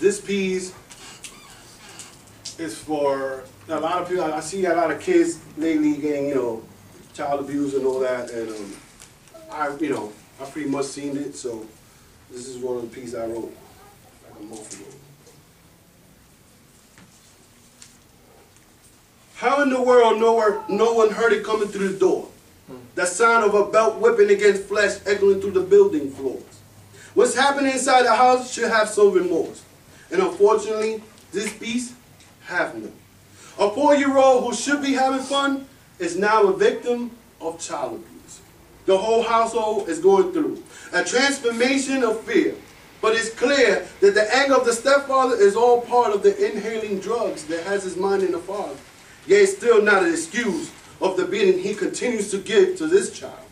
This piece is for a lot of people. I see a lot of kids lately getting, you know, child abuse and all that, and I pretty much seen it. So this is one of the pieces I wrote, like a month ago. How in the world no one heard it coming through the door? The sound of a belt whipping against flesh echoing through the building floors. What's happening inside the house should have some remorse. And unfortunately, this piece have none. A 4-year-old who should be having fun is now a victim of child abuse. The whole household is going through a transformation of fear. But it's clear that the anger of the stepfather is all part of the inhaling drugs that has his mind in the fog. Yet it's still not an excuse of the beating he continues to give to this child.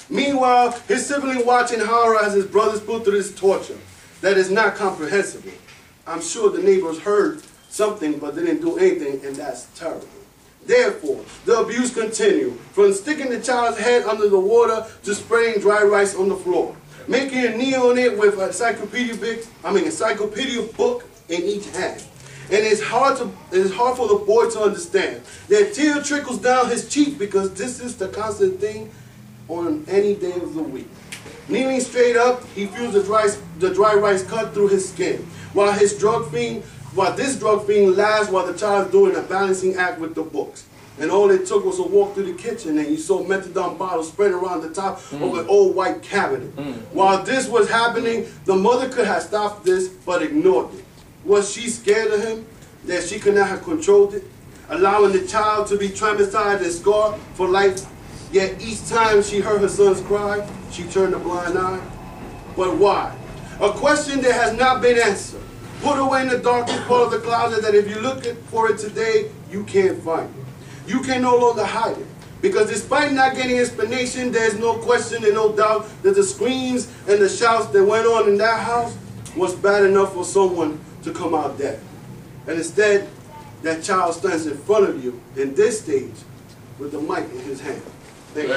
Meanwhile, his sibling watching horror as his brothers put through this torture that is not comprehensible. I'm sure the neighbors heard something but didn't do anything, and that's terrible. Therefore, the abuse continued, from sticking the child's head under the water to spraying dry rice on the floor, making a knee on it with a encyclopedia book in each hand. And it's hard for the boy to understand that tear trickles down his cheek because this is the constant thing on any day of the week. Kneeling straight up, he feels the dry rice cut through his skin, while this drug fiend laughs while the child's doing a balancing act with the books. And all it took was a walk through the kitchen and you saw methadone bottles spread around the top of an old white cabinet. While this was happening, the mother could have stopped this but ignored it. Was she scared of him, that she could not have controlled it, allowing the child to be traumatized and scarred for life? Yet each time she heard her son's cry, she turned a blind eye. But why? A question that has not been answered. Put away in the darkest part of the closet that if you look for it today, you can't find it. You can no longer hide it. Because despite not getting explanation, there's no question and no doubt that the screams and the shouts that went on in that house was bad enough for someone to come out dead. And instead, that child stands in front of you in this stage with the mic in his hand. Thank you.